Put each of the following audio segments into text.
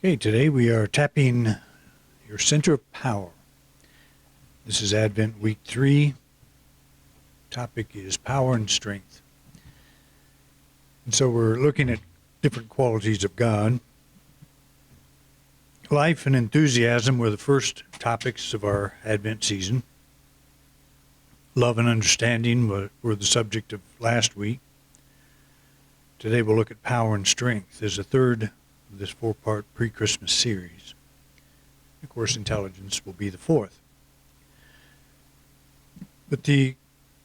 Okay, today we are tapping your center of power. This is Advent Week 3. Topic is power and strength. And so we're looking at different qualities of God. Life and enthusiasm were the first topics of our Advent season. Love and understanding were the subject of last week. Today we'll look at power and strength as a third of this four-part pre-Christmas series. Of course, intelligence will be the fourth. But the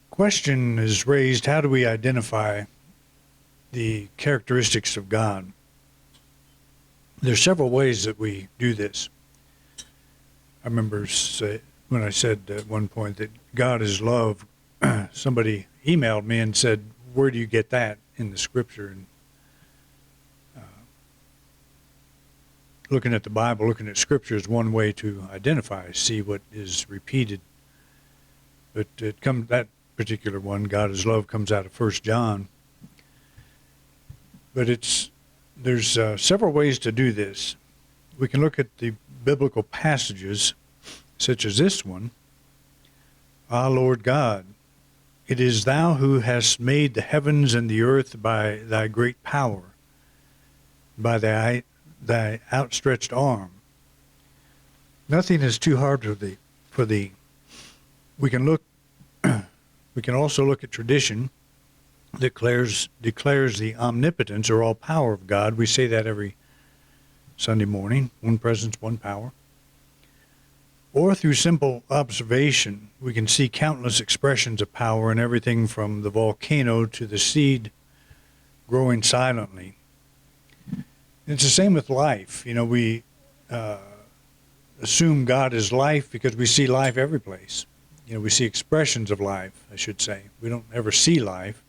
question is raised, how do we identify the characteristics of God? There's several ways that we do this. I remember when I said at one point that God is love, somebody emailed me and said, where do you get that in the scripture? And looking at the Bible, looking at scripture is one way to identify, see what is repeated. But that particular one, God is love, comes out of 1 John. But there's several ways to do this. We can look at the biblical passages, such as this one. Ah, Lord God, it is thou who hast made the heavens and the earth by thy great power, by thy outstretched arm. Nothing is too hard for thee. We can also look at tradition that declares the omnipotence or all power of God. We say that every Sunday morning, one presence, one power. Or through simple observation, we can see countless expressions of power in everything from the volcano to the seed growing silently. It's the same with life. You know, we assume God is life because we see life every place. You know, we see expressions of life, I should say. We don't ever see life.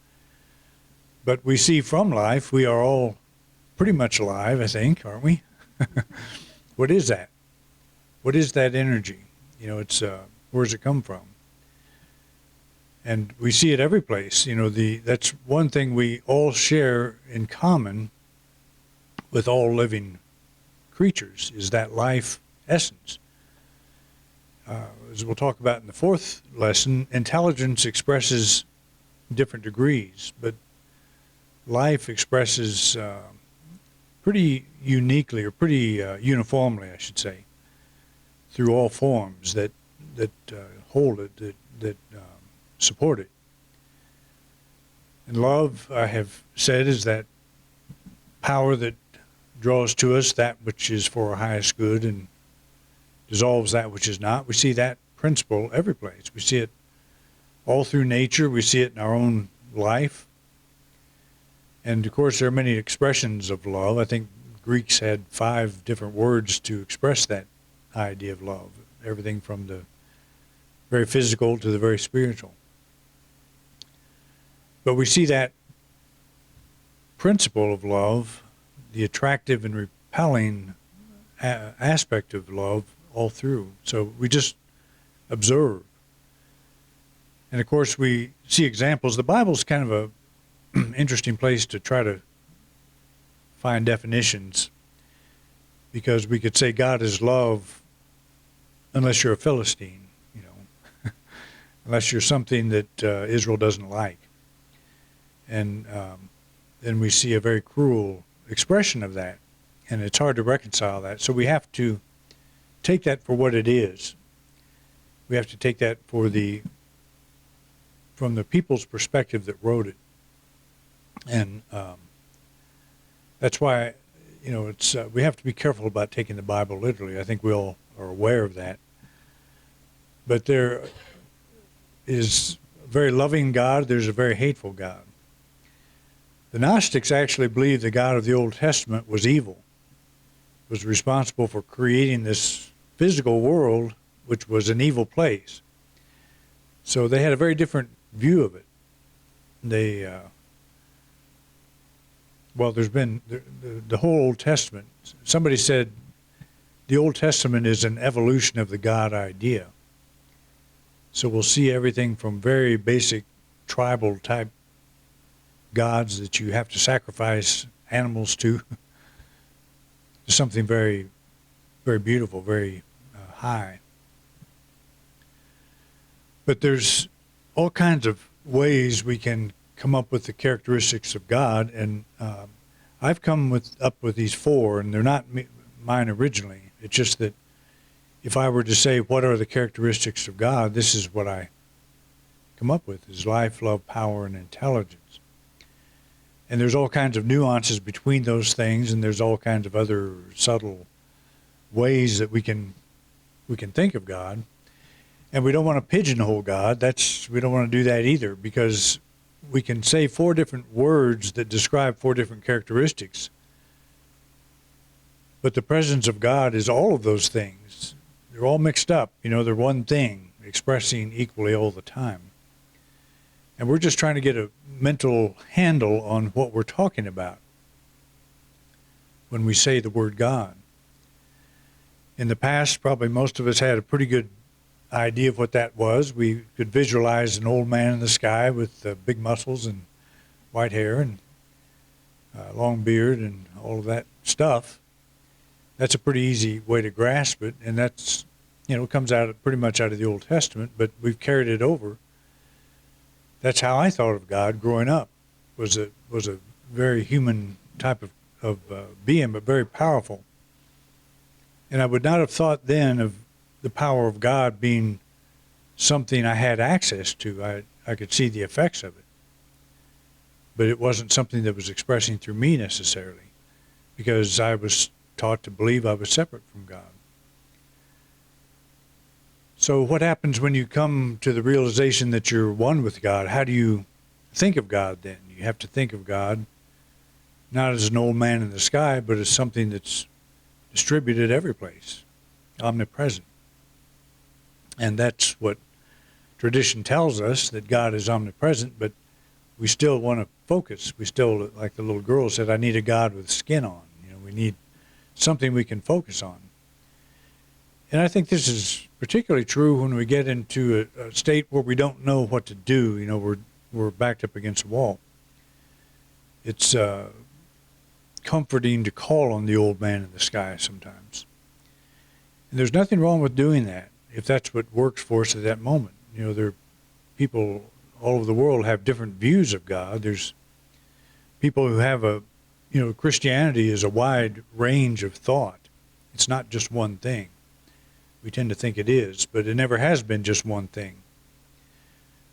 But we see from life, we are all pretty much alive, I think, aren't we? What is that? What is that energy? You know, where does it come from? And we see it every place. You know, that's one thing we all share in common with all living creatures, is that life essence. As we'll talk about in the fourth lesson, intelligence expresses different degrees, but life expresses pretty uniquely, or pretty uniformly, I should say, through all forms that hold it, that support it. And love, I have said, is that power that draws to us that which is for our highest good and dissolves that which is not. We see that principle every place. We see it all through nature. We see it in our own life. And of course, there are many expressions of love. I think Greeks had 5 different words to express that idea of love. Everything from the very physical to the very spiritual. But we see that principle of love, the attractive and repelling aspect of love, all through. So we just observe. And of course, we see examples. The Bible's kind of a interesting place to try to find definitions, because we could say God is love unless you're a Philistine, you know, unless you're something that Israel doesn't like. And then we see a very cruel expression of that, and it's hard to reconcile that. So we have to take that for what it is. We have to take that from the people's perspective that wrote it. And that's why, you know, we have to be careful about taking the Bible literally. I think we all are aware of that. But there is a very loving God. There's a very hateful God. The Gnostics actually believed the God of the Old Testament was evil, was responsible for creating this physical world, which was an evil place. So they had a very different view of it. There's been the whole Old Testament. Somebody said the Old Testament is an evolution of the God idea. So we'll see everything from very basic tribal type gods that you have to sacrifice animals to, to something very, very beautiful, very high. But there's all kinds of ways we can come up with the characteristics of God, and I've come up with these four, and they're not mine originally. It's just that if I were to say what are the characteristics of God, this is what I come up with, is life, love, power, and intelligence. And there's all kinds of nuances between those things, and there's all kinds of other subtle ways that we can think of God. And we don't want to pigeonhole God. We don't want to do that either, because we can say four different words that describe four different characteristics. But the presence of God is all of those things. They're all mixed up. They're one thing, expressing equally all the time. And we're just trying to get a mental handle on what we're talking about when we say the word God. In the past, probably most of us had a pretty good idea of what that was. We could visualize an old man in the sky with big muscles and white hair and long beard and all of that stuff. That's a pretty easy way to grasp it, and that's, comes pretty much out of the Old Testament, but we've carried it over. That's how I thought of God growing up. Was a very human type of being, but very powerful. And I would not have thought then of the power of God being something I had access to. I could see the effects of it. But it wasn't something that was expressing through me necessarily, because I was taught to believe I was separate from God. So what happens when you come to the realization that you're one with God? How do you think of God then? You have to think of God not as an old man in the sky, but as something that's distributed every place, omnipresent. And that's what tradition tells us, that God is omnipresent, but we still want to focus. We still, like the little girl said, I need a God with skin on. We need something we can focus on. And I think this is particularly true when we get into a state where we don't know what to do. We're backed up against a wall. It's comforting to call on the old man in the sky sometimes. And there's nothing wrong with doing that if that's what works for us at that moment. There are people all over the world have different views of God. There's people who have Christianity is a wide range of thought. It's not just one thing. We tend to think it is, but it never has been just one thing.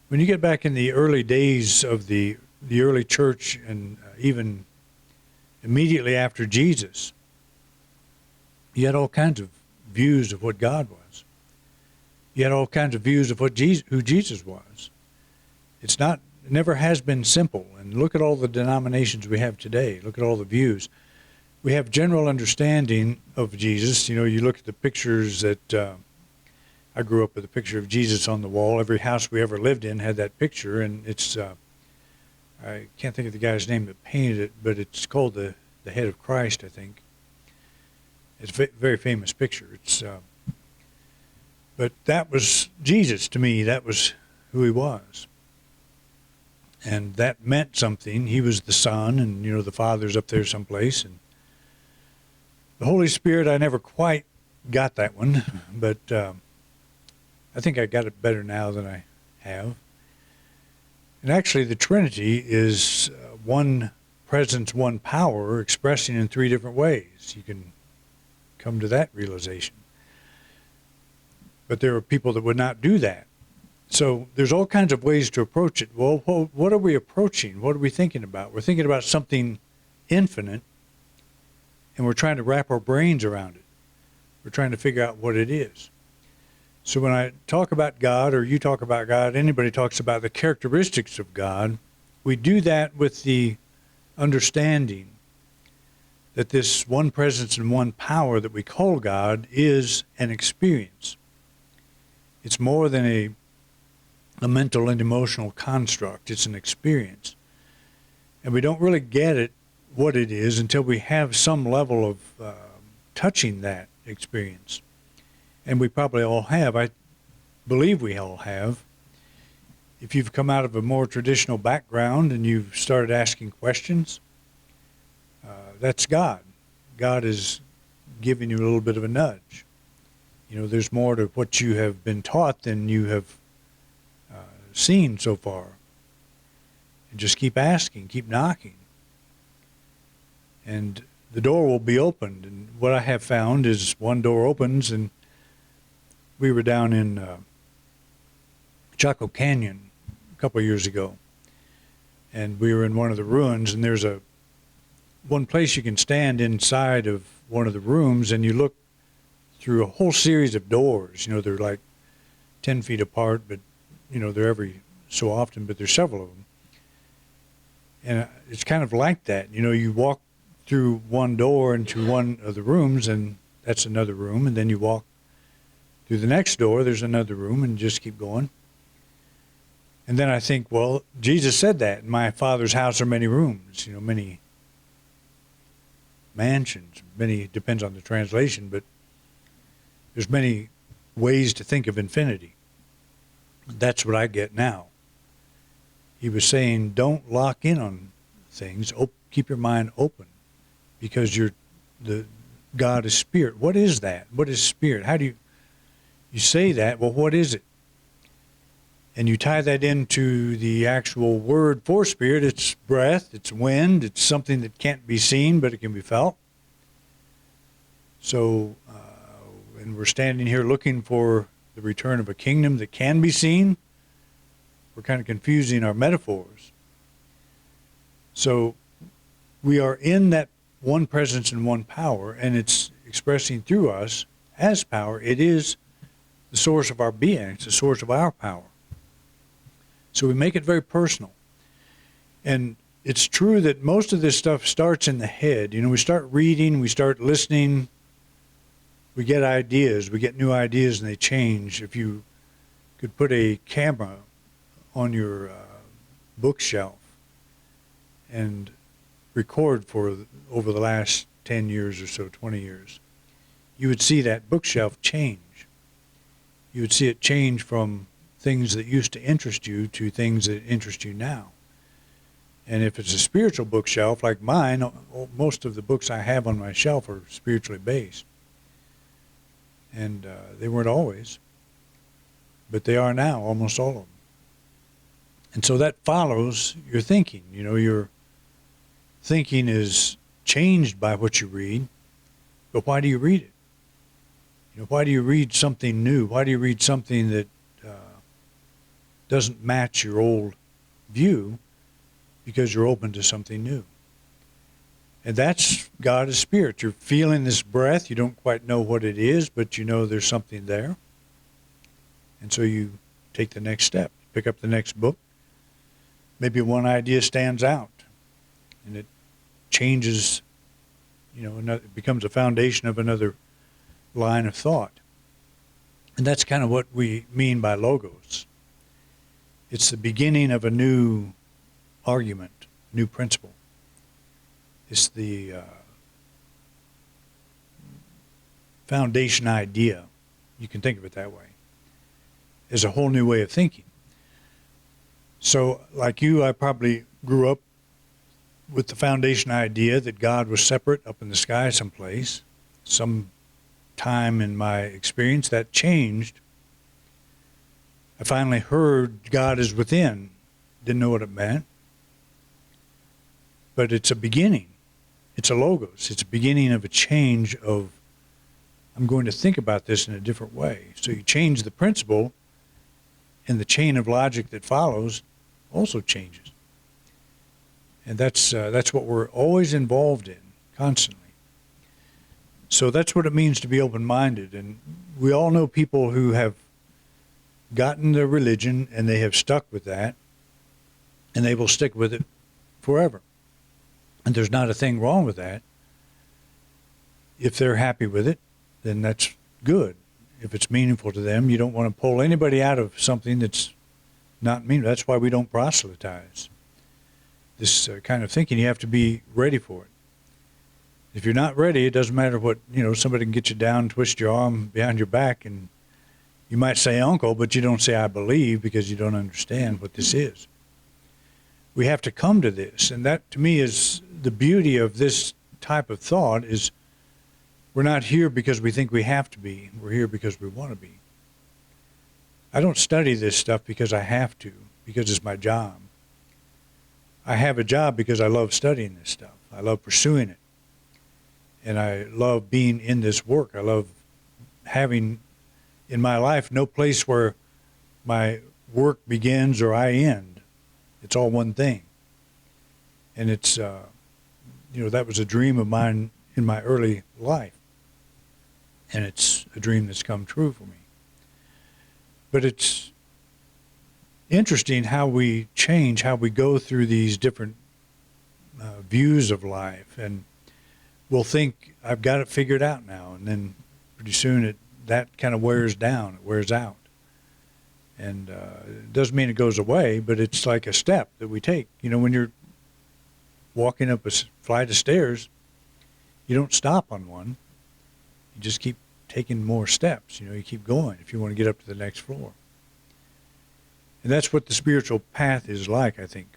When you get back in the early days of the early church, and even immediately after Jesus, you had all kinds of views of what God was. You had all kinds of views of who Jesus was. It never has been simple. And look at all the denominations we have today. Look at all the views. We have general understanding of Jesus. You look at the pictures that I grew up with a picture of Jesus on the wall. Every house we ever lived in had that picture, and it's I can't think of the guy's name that painted it, but it's called the Head of Christ, I think. It's a very famous picture. But that was Jesus to me. That was who he was. And that meant something. He was the Son, and, the Father's up there someplace. And the Holy Spirit, I never quite got that one, but I think I got it better now than I have. And actually, the Trinity is one presence, one power, expressing in three different ways. You can come to that realization. But there are people that would not do that. So there's all kinds of ways to approach it. Well, what are we approaching? What are we thinking about? We're thinking about something infinite, and we're trying to wrap our brains around it. We're trying to figure out what it is. So when I talk about God, or you talk about God, anybody talks about the characteristics of God, we do that with the understanding that this one presence and one power that we call God is an experience. It's more than a mental and emotional construct. It's an experience. And we don't really get it, what it is, until we have some level of touching that experience. And we probably all have. I believe we all have. If you've come out of a more traditional background and you've started asking questions, that's God. God is giving you a little bit of a nudge. You know, there's more to what you have been taught than you have seen so far. And just keep asking, keep knocking. And the door will be opened. And what I have found is one door opens, and we were down in Chaco Canyon a couple of years ago. And we were in one of the ruins, and there's one place you can stand inside of one of the rooms, and you look through a whole series of doors. You know, they're like 10 feet apart, but, you know, they're every so often, but there's several of them. And it's kind of like that. You know, you walk through one door into one of the rooms, and that's another room, and then you walk through the next door, there's another room, and just keep going. And then I think, well, Jesus said that, in my Father's house are many rooms, you know, many mansions, many, depends on the translation, but there's many ways to think of infinity. That's what I get now. He was saying, don't lock in on things. Keep your mind open, because God is spirit. What is that? What is spirit? How do you say that? Well, what is it? And you tie that into the actual word for spirit. It's breath, it's wind, it's something that can't be seen, but it can be felt. So, and we're standing here looking for the return of a kingdom that can be seen. We're kind of confusing our metaphors. So we are in that one presence and one power, and it's expressing through us as power. It is the source of our being. It's the source of our power. So we make it very personal. And it's true that most of this stuff starts in the head. You know, we start reading, we start listening, we get ideas, we get new ideas, and they change. If you could put a camera on your bookshelf and record for over the last 10 years or so, 20 years, you would see that bookshelf change. You would see it change from things that used to interest you to things that interest you now. And if it's a spiritual bookshelf like mine, most of the books I have on my shelf are spiritually based. And they weren't always, but they are now, almost all of them. And so that follows your thinking. You know, your thinking is changed by what you read, but why do you read it? You know, why do you read something new? Why do you read something that doesn't match your old view? Because you're open to something new. And that's God is spirit. You're feeling this breath. You don't quite know what it is, but you know there's something there. And so you take the next step, pick up the next book. Maybe one idea stands out, and it changes, you know, it becomes a foundation of another line of thought. And that's kind of what we mean by logos. It's the beginning of a new argument, new principle. It's the foundation idea. You can think of it that way. It's a whole new way of thinking. So, like you, I probably grew up with the foundation idea that God was separate up in the sky someplace. Some time in my experience that changed. I finally heard God is within. Didn't know what it meant. But it's a beginning. It's a logos. It's a beginning of a change of, I'm going to think about this in a different way. So you change the principle, and the chain of logic that follows also changes. And that's what we're always involved in, constantly. So that's what it means to be open-minded. And we all know people who have gotten their religion, and they have stuck with that, and they will stick with it forever. And there's not a thing wrong with that. If they're happy with it, then that's good. If it's meaningful to them, you don't want to pull anybody out of something that's not meaningful. That's why we don't proselytize. This kind of thinking, you have to be ready for it. If you're not ready, it doesn't matter what, you know, somebody can get you down, twist your arm behind your back, and you might say uncle, but you don't say I believe, because you don't understand what this is. We have to come to this, and that to me is the beauty of this type of thought, is We're not here because we think we have to be. We're here because we want to be. I don't study this stuff because I have to, because it's my job. I have a job because I love studying this stuff. I love pursuing it. And I love being in this work. I love having in my life no place where my work begins or I end. It's all one thing. And it's, that was a dream of mine in my early life. And it's a dream that's come true for me. But it's interesting how we change, how we go through these different views of life. And we'll think, I've got it figured out now. And then pretty soon that kind of wears down, it wears out. And it doesn't mean it goes away, but it's like a step that we take. When you're walking up a flight of stairs, you don't stop on one. You just keep taking more steps. You keep going if you want to get up to the next floor. And that's what the spiritual path is like, I think.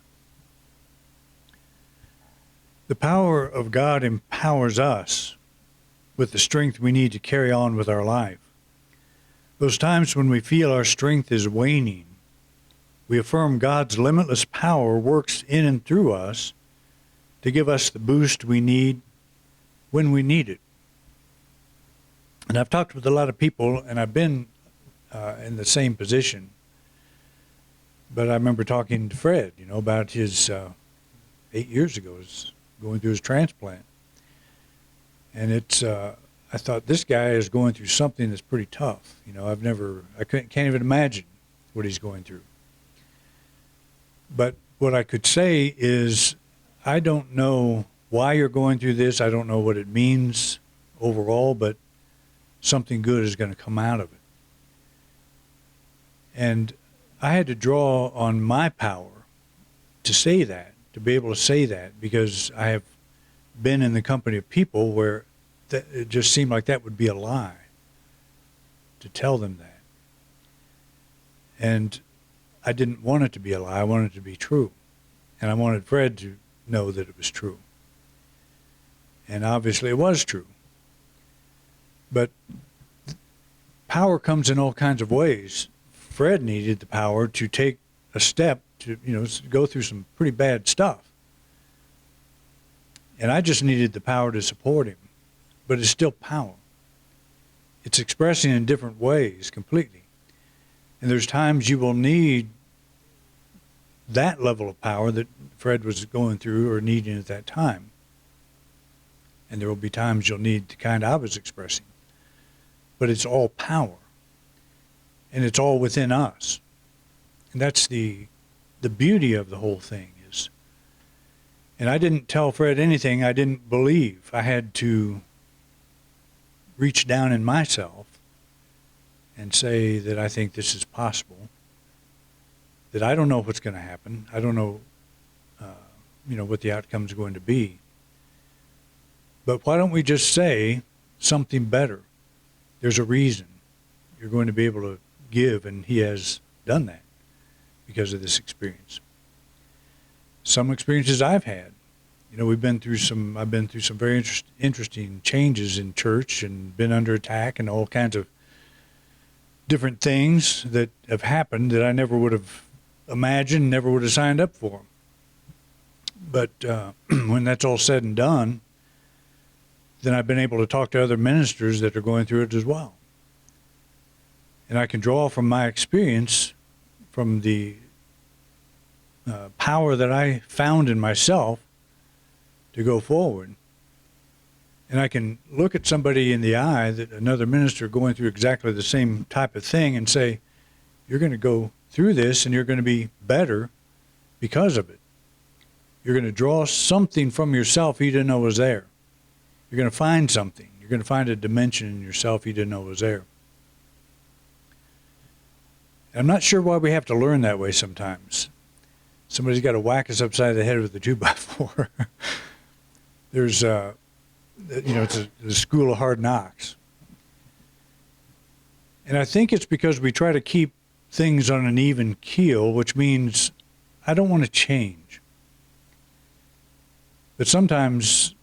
The power of God empowers us with the strength we need to carry on with our life. Those times when we feel our strength is waning, we affirm God's limitless power works in and through us to give us the boost we need when we need it. And I've talked with a lot of people, and I've been in the same position. But I remember talking to Fred, about his 8 years ago, going through his transplant. And I thought, this guy is going through something that's pretty tough. I can't even imagine what he's going through. But what I could say is, I don't know why you're going through this. I don't know what it means overall, but something good is going to come out of it. And I had to draw on my power to say that, to be able to say that, because I have been in the company of people where it just seemed like that would be a lie to tell them that. And I didn't want it to be a lie. I wanted it to be true. And I wanted Fred to know that it was true. And obviously it was true. But power comes in all kinds of ways. Fred needed the power to take a step to, go through some pretty bad stuff. And I just needed the power to support him. But it's still power. It's expressing in different ways completely. And there's times you will need that level of power that Fred was going through or needing at that time. And there will be times you'll need the kind I was expressing. But it's all power. And it's all within us. And that's the beauty of the whole thing is. And I didn't tell Fred anything I didn't believe. I had to reach down in myself and say that I think this is possible. That I don't know what's going to happen. I don't know, what the outcome is going to be. But why don't we just say something better? There's a reason you're going to be able to give, and he has done that because of this experience. Some experiences I've had, I've been through some very interesting changes in church and been under attack and all kinds of different things that have happened that I never would have imagined, never would have signed up for. But when that's all said and done, then I've been able to talk to other ministers that are going through it as well. And I can draw from my experience, from the power that I found in myself to go forward. And I can look at somebody in the eye, that another minister going through exactly the same type of thing, and say, you're going to go through this and you're going to be better because of it. You're going to draw something from yourself you didn't know was there. You're going to find something. You're going to find a dimension in yourself you didn't know was there. I'm not sure why we have to learn that way sometimes. Somebody's got to whack us upside the head with a 2x4. There's, it's the school of hard knocks. And I think it's because we try to keep things on an even keel, which means I don't want to change. But sometimes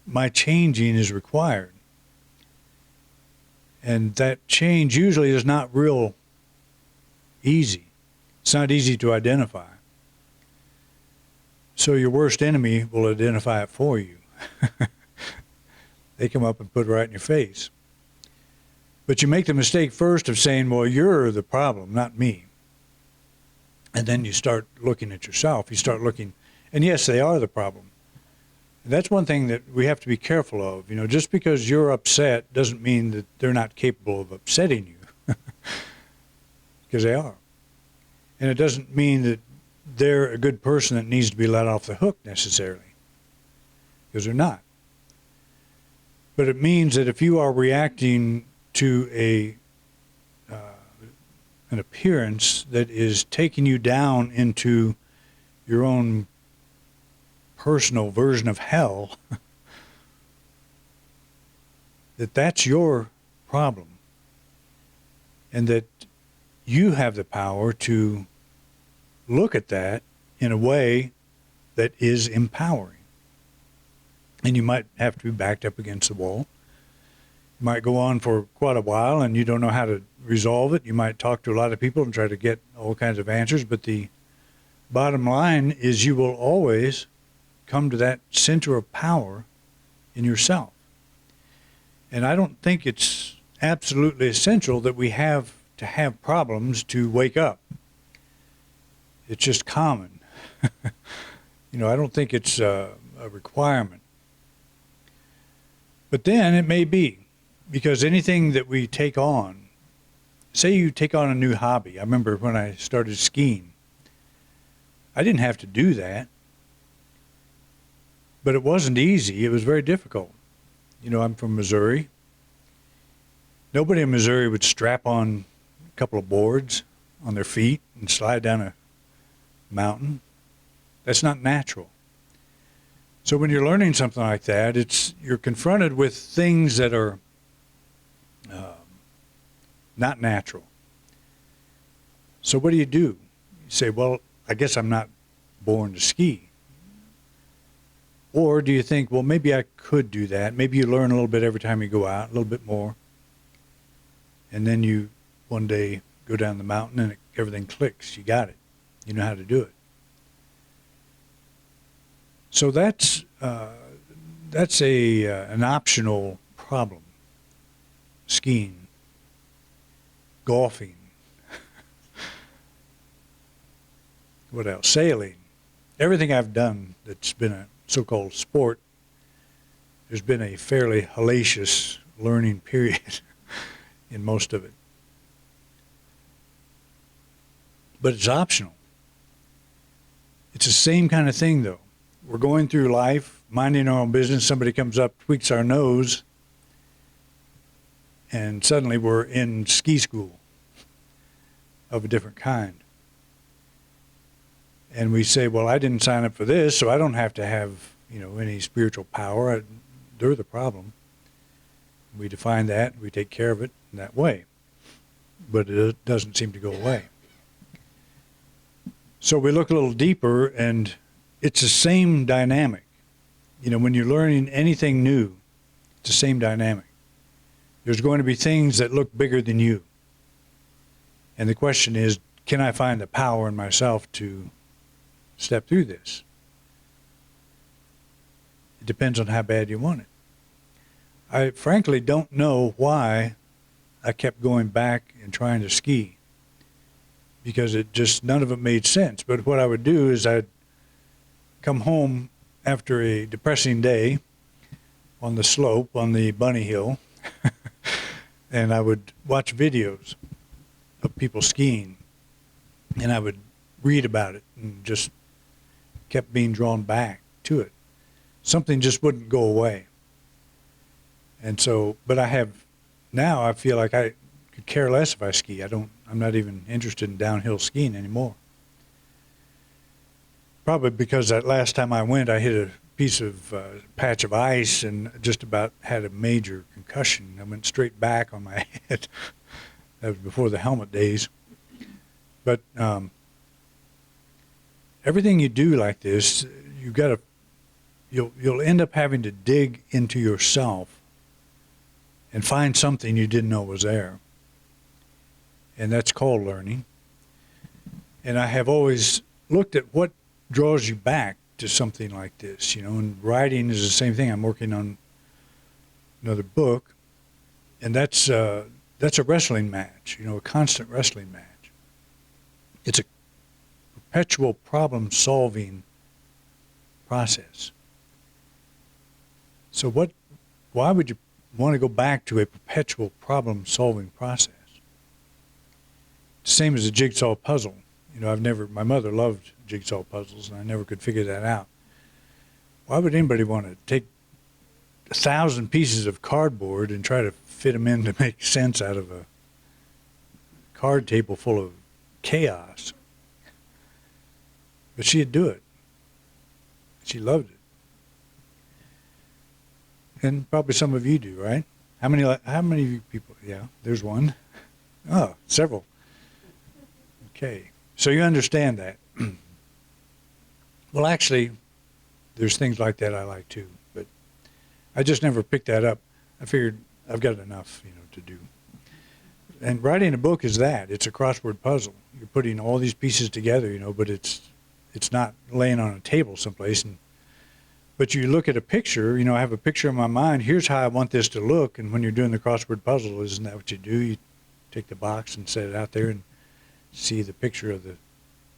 my changing is required. And that change usually is not real easy. It's not easy to identify. So your worst enemy will identify it for you. They come up and put it right in your face. But you make the mistake first of saying, well, you're the problem, not me. And then you start looking at yourself. You start looking, and yes, they are the problem. And that's one thing that we have to be careful of. You know, just because you're upset doesn't mean that they're not capable of upsetting you. Because they are. And it doesn't mean that they're a good person that needs to be let off the hook necessarily. Because they're not. But it means that if you are reacting to an appearance that is taking you down into your own personal version of hell, that's your problem. And that you have the power to look at that in a way that is empowering. And you might have to be backed up against the wall. You might go on for quite a while and you don't know how to resolve it. You might talk to a lot of people and try to get all kinds of answers, but the bottom line is you will always come to that center of power in yourself. And I don't think it's absolutely essential that we have to have problems to wake up. It's just common. You know, I don't think it's a requirement. But then it may be, because anything that we take on, say you take on a new hobby. I remember when I started skiing, I didn't have to do that, but it wasn't easy. It was very difficult. You know, I'm from Missouri. Nobody in Missouri would strap on a couple of boards on their feet and slide down a mountain. That's not natural. So when you're learning something like that, you're confronted with things that are not natural. So what do? You say, well, I guess I'm not born to ski. Or do you think, well, maybe I could do that. Maybe you learn a little bit every time you go out, a little bit more. And then you one day go down the mountain and everything clicks. You got it. You know how to do it. So that's an optional problem. Skiing, golfing, what else? Sailing. Everything I've done that's been a so-called sport, there's been a fairly hellacious learning period in most of it. But it's optional. It's the same kind of thing, though. We're going through life, minding our own business. Somebody comes up, tweaks our nose, and suddenly we're in ski school of a different kind. And we say, well, I didn't sign up for this, so I don't have to have, any spiritual power. They're the problem. We define that, we take care of it in that way. But it doesn't seem to go away. So we look a little deeper, and it's the same dynamic. When you're learning anything new, it's the same dynamic. There's going to be things that look bigger than you. And the question is, can I find the power in myself to step through this? It depends on how bad you want it. I frankly don't know why I kept going back and trying to ski, because none of it made sense. But what I would do is I'd come home after a depressing day on the slope, on the bunny hill, and I would watch videos of people skiing, and I would read about it and just kept being drawn back to it. Something just wouldn't go away. And so, but now I feel like I could care less if I ski. I'm not even interested in downhill skiing anymore. Probably because that last time I went, I hit a piece of patch of ice and just about had a major concussion. I went straight back on my head. That was before the helmet days. But everything you do like this, you'll end up having to dig into yourself and find something you didn't know was there. And that's called learning. And I have always looked at what draws you back to something like this, and writing is the same thing. I'm working on another book, and that's a wrestling match, a constant wrestling match. It's a perpetual problem-solving process. So why would you want to go back to a perpetual problem-solving process? Same as a jigsaw puzzle. My mother loved jigsaw puzzles, and I never could figure that out. Why would anybody want to take 1,000 pieces of cardboard and try to fit them in to make sense out of a card table full of chaos? But she'd do it. She loved it. And probably some of you do, right? How many of you people? Yeah, there's one. Oh, several. Okay. So you understand that. Well, actually, there's things like that I like too, but I just never picked that up. I figured I've got enough, to do. And writing a book is that. It's a crossword puzzle. You're putting all these pieces together, but it's not laying on a table someplace. But you look at a picture, I have a picture in my mind. Here's how I want this to look. And when you're doing the crossword puzzle, isn't that what you do? You take the box and set it out there and see the picture of the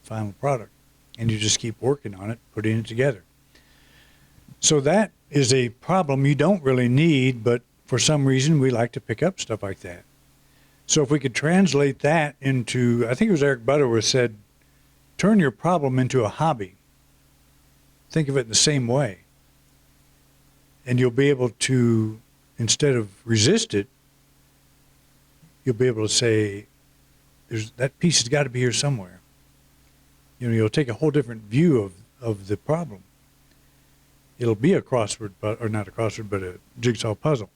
final product. And you just keep working on it, putting it together. So that is a problem you don't really need, but for some reason we like to pick up stuff like that. So if we could translate that into, I think it was Eric Butterworth said, turn your problem into a hobby. Think of it in the same way. And you'll be able to, instead of resist it, you'll be able to say, that piece has got to be here somewhere. You'll take a whole different view of the problem. It'll be a crossword, or not a crossword, but a jigsaw puzzle.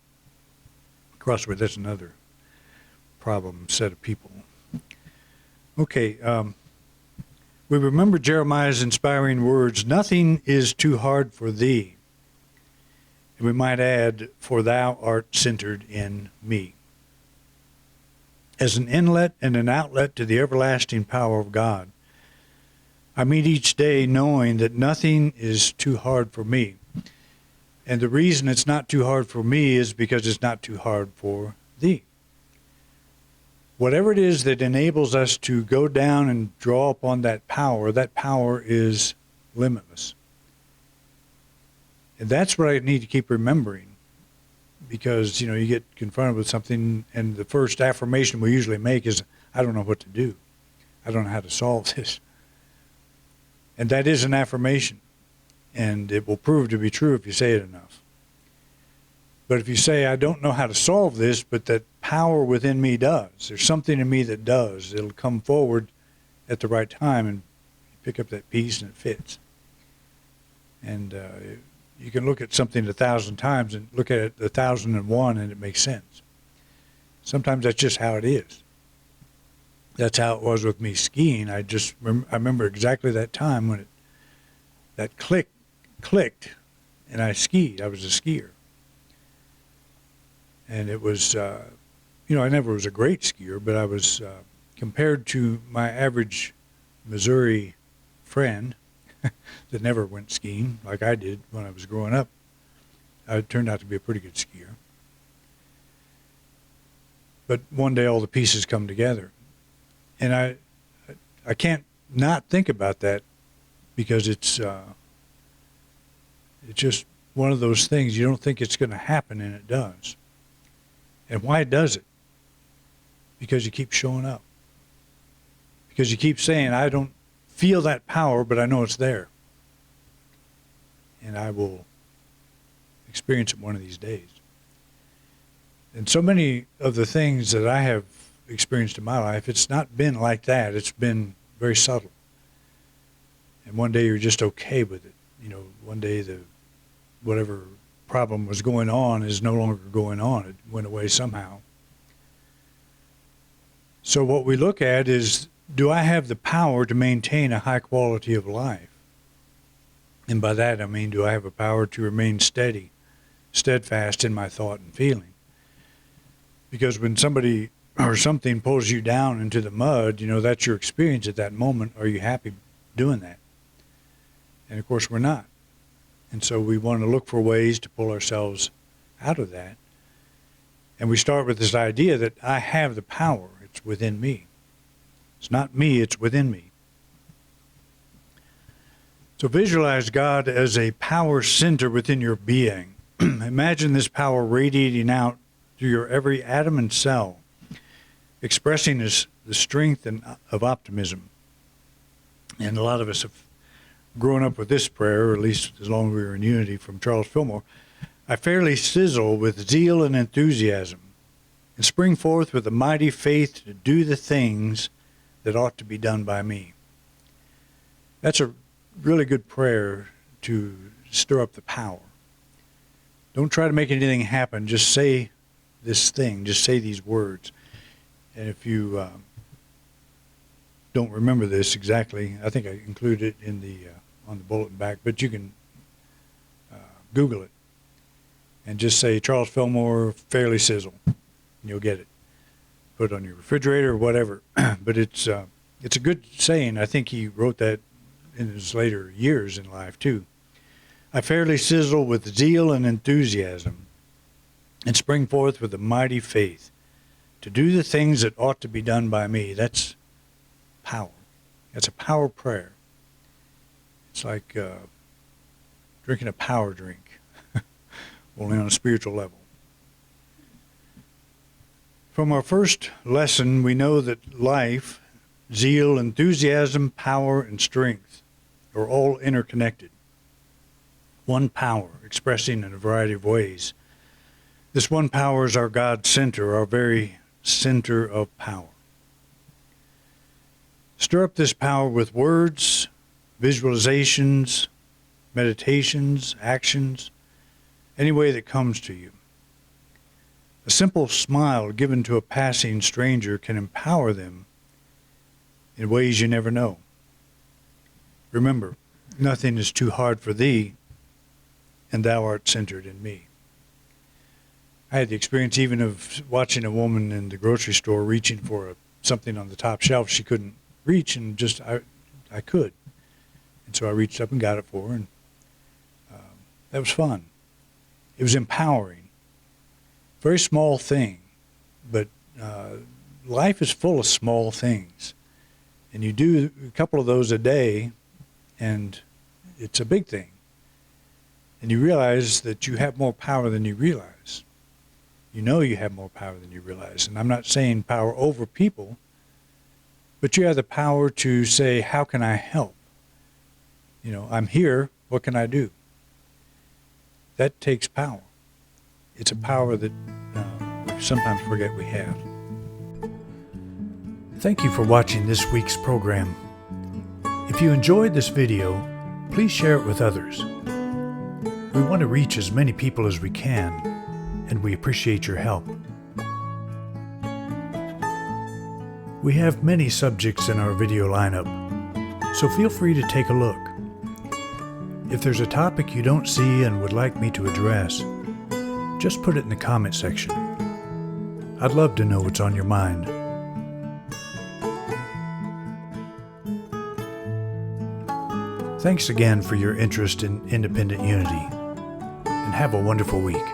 Crossword, that's another problem set of people. Okay, we remember Jeremiah's inspiring words, nothing is too hard for thee. And we might add, for thou art centered in me. As an inlet and an outlet to the everlasting power of God, I meet each day knowing that nothing is too hard for me. And the reason it's not too hard for me is because it's not too hard for thee. Whatever it is that enables us to go down and draw upon that power is limitless. And that's what I need to keep remembering. Because, you get confronted with something, and the first affirmation we usually make is, I don't know what to do. I don't know how to solve this. And that is an affirmation. And it will prove to be true if you say it enough. But if you say, I don't know how to solve this, but that power within me does. There's something in me that does. It'll come forward at the right time, and you pick up that piece and it fits. And you can look at something 1,000 times and look at it 1,001 and it makes sense. Sometimes that's just how it is. That's how it was with me skiing. I remember exactly that time when that clicked and I skied. I was a skier. And it was, I never was a great skier, but I was, compared to my average Missouri friend that never went skiing like I did when I was growing up, I turned out to be a pretty good skier. But one day all the pieces come together. And I can't not think about that because it's just one of those things you don't think it's going to happen, and it does. And why does it? Because you keep showing up. Because you keep saying, I don't feel that power, but I know it's there. And I will experience it one of these days. And so many of the things that I have experienced in my life, it's not been like that. It's been very subtle. And one day you're just okay with it. One day whatever problem was going on is no longer going on. It went away somehow. So what we look at is, do I have the power to maintain a high quality of life? And by that I mean, do I have a power to remain steadfast in my thought and feeling? Because when somebody or something pulls you down into the mud, that's your experience at that moment. Are you happy doing that? And of course we're not. And so we want to look for ways to pull ourselves out of that. And we start with this idea that I have the power. It's within me. It's not me, it's within me. So visualize God as a power center within your being. Imagine this power radiating out through your every atom and cell, expressing the strength of optimism. And a lot of us have grown up with this prayer, or at least as long as we were in unity, from Charles Fillmore. I fairly sizzle with zeal and enthusiasm, and spring forth with a mighty faith to do the things that ought to be done by me. That's a really good prayer to stir up the power. Don't try to make anything happen. Just say this thing. Just say these words. And if you don't remember this exactly, I think I included it in on the bulletin back, but you can Google it and just say Charles Fillmore fairly sizzle, and you'll get it. Put it on your refrigerator or whatever. But it's a good saying. I think he wrote that in his later years in life too. I fairly sizzle with zeal and enthusiasm, and spring forth with a mighty faith to do the things that ought to be done by me. That's power. That's a power prayer. It's like drinking a power drink, only on a spiritual level. From our first lesson, we know that life, zeal, enthusiasm, power, and strength are all interconnected. One power expressing in a variety of ways. This one power is our God center, our very center of power. Stir up this power with words, visualizations, meditations, actions, any way that comes to you. A simple smile given to a passing stranger can empower them in ways you never know. Remember, nothing is too hard for thee, and thou art centered in me. I had the experience even of watching a woman in the grocery store reaching for something on the top shelf she couldn't reach, and just I could. And so I reached up and got it for her, and that was fun. It was empowering. Very small thing, but life is full of small things. And you do a couple of those a day, and it's a big thing. And you realize that you have more power than you realize. You know you have more power than you realize. And I'm not saying power over people, but you have the power to say, how can I help? I'm here, what can I do? That takes power. It's a power that we sometimes forget we have. Thank you for watching this week's program. If you enjoyed this video, please share it with others. We want to reach as many people as we can, and we appreciate your help. We have many subjects in our video lineup, so feel free to take a look. If there's a topic you don't see and would like me to address, just put it in the comment section. I'd love to know what's on your mind. Thanks again for your interest in independent unity, and have a wonderful week.